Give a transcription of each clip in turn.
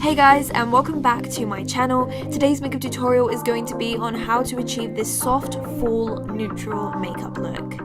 Hey guys, and welcome back to my channel. Today's makeup tutorial is going to be on how to achieve this soft, full, neutral makeup look.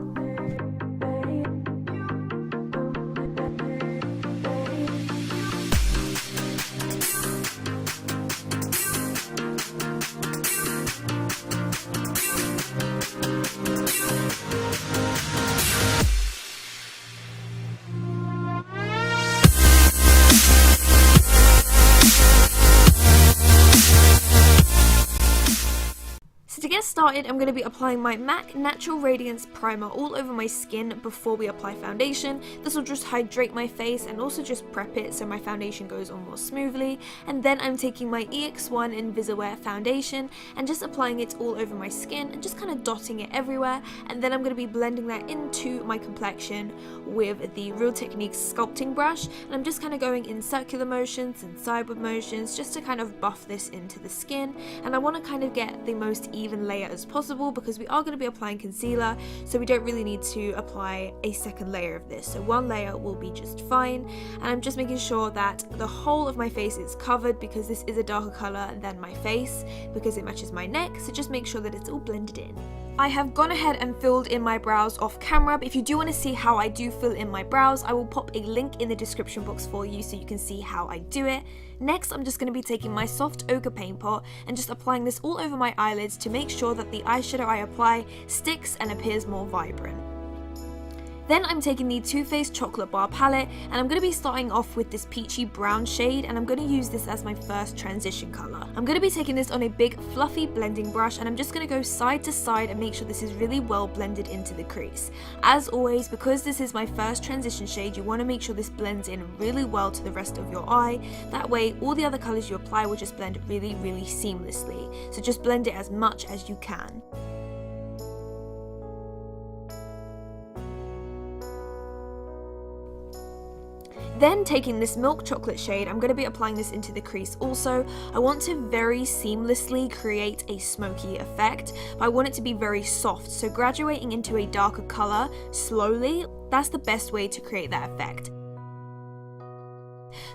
So to get started, I'm going to be applying my MAC Natural Radiance Primer all over my skin before we apply foundation. This will just hydrate my face and also just prep it so my foundation goes on more smoothly. And then I'm taking my EX1 Invisiwear foundation and just applying it all over my skin and just kind of dotting it everywhere. And then I'm going to be blending that into my complexion with the Real Techniques sculpting brush. And I'm just kind of going in circular motions and sideward motions just to kind of buff this into the skin. And I want to kind of get the most even layer as possible because we are going to be applying concealer, so we don't really need to apply a second layer of this, so one layer will be just fine. And I'm just making sure that the whole of my face is covered because this is a darker color than my face because it matches my neck, so just make sure that it's all blended in. I have gone ahead and filled in my brows off camera, but if you do want to see how I do fill in my brows, I will pop a link in the description box for you so you can see how I do it. Next, I'm just going to be taking my soft ochre paint pot and just applying this all over my eyelids to make sure that the eyeshadow I apply sticks and appears more vibrant. Then I'm taking the Too Faced Chocolate Bar palette and I'm going to be starting off with this peachy brown shade, and I'm going to use this as my first transition colour. I'm going to be taking this on a big fluffy blending brush and I'm just going to go side to side and make sure this is really well blended into the crease. As always, because this is my first transition shade, you want to make sure this blends in really well to the rest of your eye. That way all the other colours you apply will just blend really seamlessly. So just blend it as much as you can. Then taking this milk chocolate shade, I'm going to be applying this into the crease also. I want to very seamlessly create a smoky effect, but I want it to be very soft, so graduating into a darker colour slowly, that's the best way to create that effect.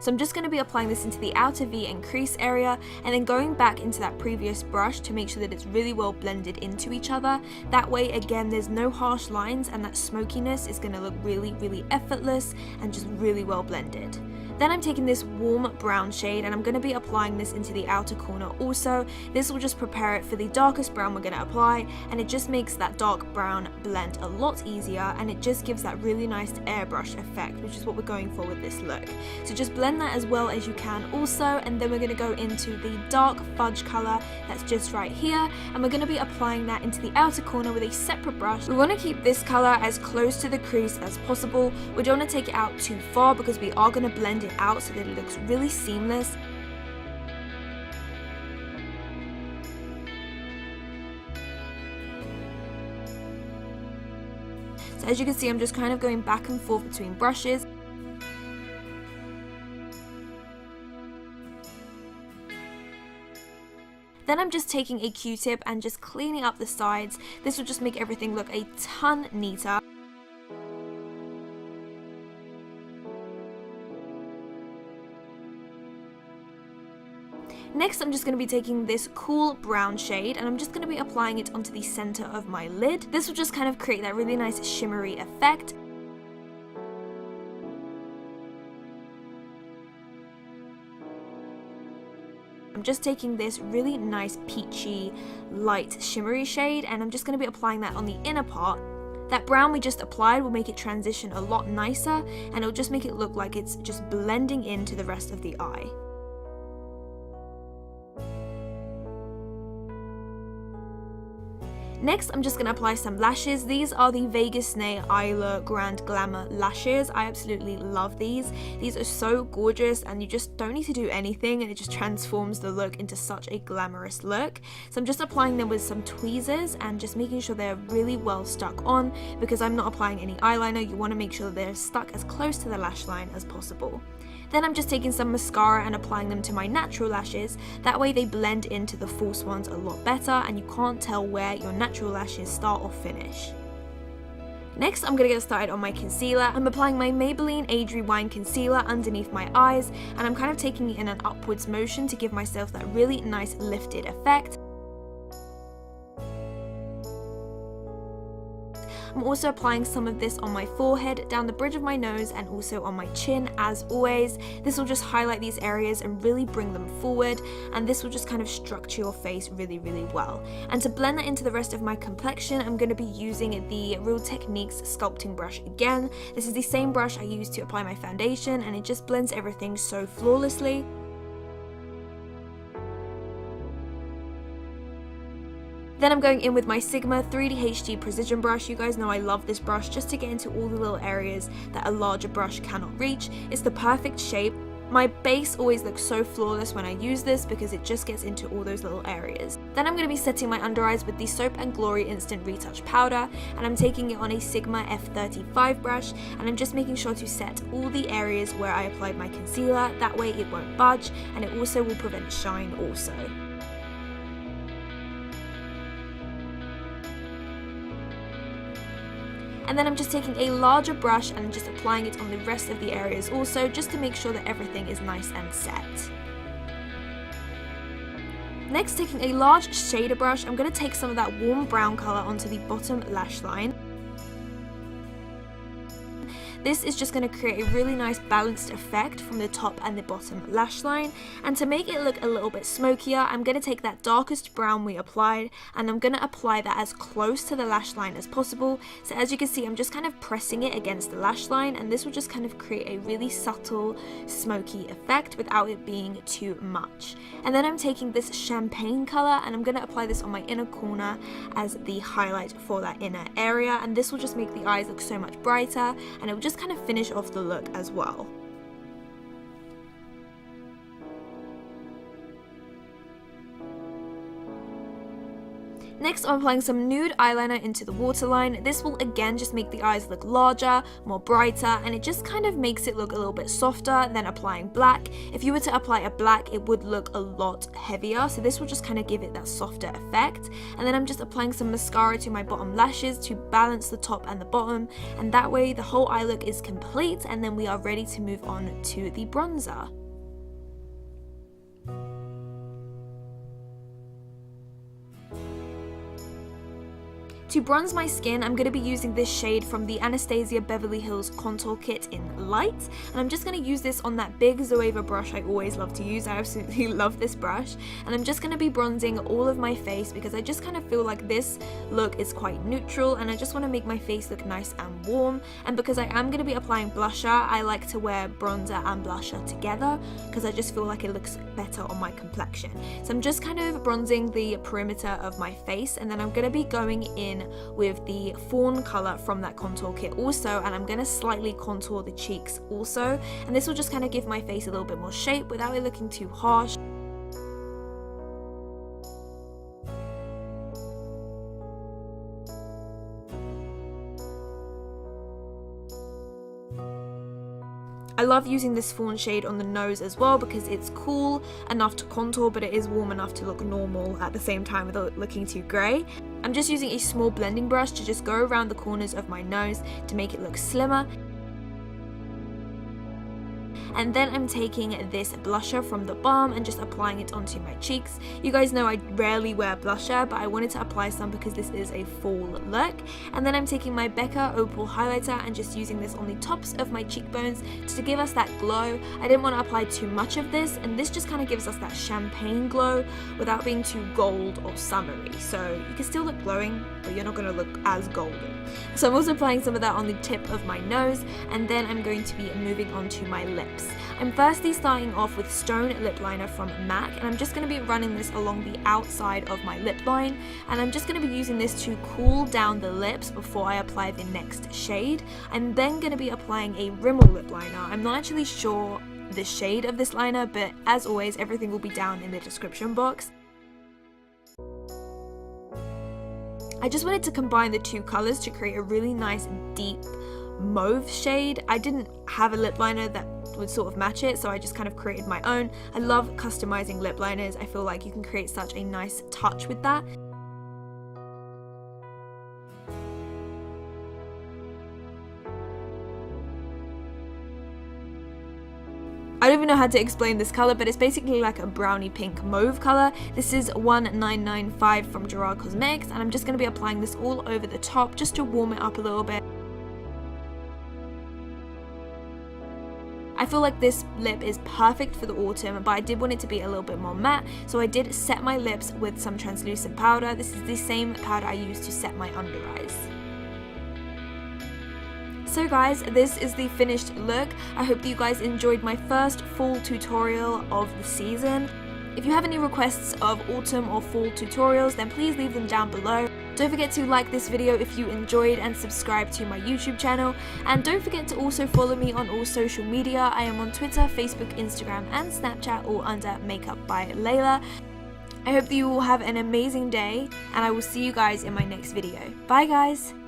So I'm just going to be applying this into the outer V and crease area and then going back into that previous brush to make sure that it's really well blended into each other. That way, again, there's no harsh lines and that smokiness is going to look really effortless and just really well blended. Then I'm taking this warm brown shade and I'm going to be applying this into the outer corner also. This will just prepare it for the darkest brown we're going to apply, and it just makes that dark brown blend a lot easier, and it just gives that really nice airbrush effect, which is what we're going for with this look. So just blend that as well as you can also, and then we're going to go into the dark fudge colour that's just right here, and we're going to be applying that into the outer corner with a separate brush. We want to keep this colour as close to the crease as possible. We don't want to take it out too far because we are going to blend it out so that it looks really seamless. So as you can see, I'm just kind of going back and forth between brushes. Then I'm just taking a Q-tip and just cleaning up the sides. This will just make everything look a ton neater. Next, I'm just going to be taking this cool brown shade and I'm just going to be applying it onto the center of my lid. This will just kind of create that really nice shimmery effect. I'm just taking this really nice peachy, light shimmery shade and I'm just going to be applying that on the inner part. That brown we just applied will make it transition a lot nicer, and it'll just make it look like it's just blending into the rest of the eye. Next, I'm just going to apply some lashes. These are the Vegas Snay Isla Grand Glamour lashes. I absolutely love these. These are so gorgeous and you just don't need to do anything and it just transforms the look into such a glamorous look. So I'm just applying them with some tweezers and just making sure they're really well stuck on, because I'm not applying any eyeliner. You want to make sure that they're stuck as close to the lash line as possible. Then I'm just taking some mascara and applying them to my natural lashes. That way they blend into the false ones a lot better and you can't tell where your natural lashes start or finish. Next, I'm going to get started on my concealer. I'm applying my Maybelline Age Rewind Concealer underneath my eyes, and I'm kind of taking it in an upwards motion to give myself that really nice lifted effect. I'm also applying some of this on my forehead, down the bridge of my nose, and also on my chin as always. This will just highlight these areas and really bring them forward, and this will just kind of structure your face really, really well. And to blend that into the rest of my complexion, I'm going to be using the Real Techniques sculpting brush again. This is the same brush I used to apply my foundation, and it just blends everything so flawlessly. Then I'm going in with my Sigma 3D HD Precision brush. You guys know I love this brush just to get into all the little areas that a larger brush cannot reach. It's the perfect shape. My base always looks so flawless when I use this because it just gets into all those little areas. Then I'm going to be setting my under eyes with the Soap & Glory Instant Retouch Powder, and I'm taking it on a Sigma F35 brush, and I'm just making sure to set all the areas where I applied my concealer. That way it won't budge, and it also will prevent shine also. And then I'm just taking a larger brush and just applying it on the rest of the areas also, just to make sure that everything is nice and set. Next, taking a large shader brush, I'm going to take some of that warm brown colour onto the bottom lash line. This is just going to create a really nice balanced effect from the top and the bottom lash line. And to make it look a little bit smokier, I'm going to take that darkest brown we applied, and I'm going to apply that as close to the lash line as possible. So as you can see, I'm just kind of pressing it against the lash line, and this will just kind of create a really subtle smoky effect without it being too much. And then I'm taking this champagne colour, and I'm going to apply this on my inner corner as the highlight for that inner area, and this will just make the eyes look so much brighter, and it will just kind of finish off the look as well. Next, I'm applying some nude eyeliner into the waterline. This will again just make the eyes look larger, more brighter, and it just kind of makes it look a little bit softer than applying black. If you were to apply a black, it would look a lot heavier, so this will just kind of give it that softer effect. And then I'm just applying some mascara to my bottom lashes to balance the top and the bottom, and that way the whole eye look is complete, and then we are ready to move on to the bronzer. To bronze my skin, I'm going to be using this shade from the Anastasia Beverly Hills Contour Kit in Light, and I'm just going to use this on that big Zoeva brush I always love to use. I absolutely love this brush, and I'm just going to be bronzing all of my face because I just kind of feel like this look is quite neutral, and I just want to make my face look nice and warm. And because I am going to be applying blusher, I like to wear bronzer and blusher together because I just feel like it looks better on my complexion. So I'm just kind of bronzing the perimeter of my face, and then I'm going to be going in with the fawn colour from that contour kit also, and I'm going to slightly contour the cheeks also, and this will just kind of give my face a little bit more shape without it looking too harsh. I love using this fawn shade on the nose as well because it's cool enough to contour, but it is warm enough to look normal at the same time without looking too grey. I'm just using a small blending brush to just go around the corners of my nose to make it look slimmer. And then I'm taking this blusher from the balm and just applying it onto my cheeks. You guys know I rarely wear blusher, but I wanted to apply some because this is a fall look. And then I'm taking my Becca Opal highlighter and just using this on the tops of my cheekbones to give us that glow. I didn't want to apply too much of this, and this just kind of gives us that champagne glow without being too gold or summery. So you can still look glowing, but you're not going to look as golden. So I'm also applying some of that on the tip of my nose, and then I'm going to be moving on to my lips. I'm firstly starting off with Stone Lip Liner from MAC, and I'm just going to be running this along the outside of my lip line, and I'm just going to be using this to cool down the lips before I apply the next shade. I'm then going to be applying a Rimmel lip liner. I'm not actually sure the shade of this liner, but as always, everything will be down in the description box. I just wanted to combine the two colours to create a really nice deep mauve shade. I didn't have a lip liner that would sort of match it, so I just kind of created my own. I love customizing lip liners. I feel like you can create such a nice touch with that. even know how to explain this color, but it's basically like a brownie pink mauve color. This is 1995 from Gerard Cosmetics, and I'm just going to be applying this all over the top just to warm it up a little bit. I feel like this lip is perfect for the autumn, but I did want it to be a little bit more matte, so I did set my lips with some translucent powder. This is the same powder I used to set my under eyes. So guys, this is the finished look. I hope that you guys enjoyed my first full tutorial of the season. If you have any requests of autumn or fall tutorials, then please leave them down below. Don't forget to like this video if you enjoyed and subscribe to my YouTube channel. And don't forget to also follow me on all social media. I am on Twitter, Facebook, Instagram and Snapchat, all under Makeup by Layla. I hope that you all have an amazing day, and I will see you guys in my next video. Bye guys!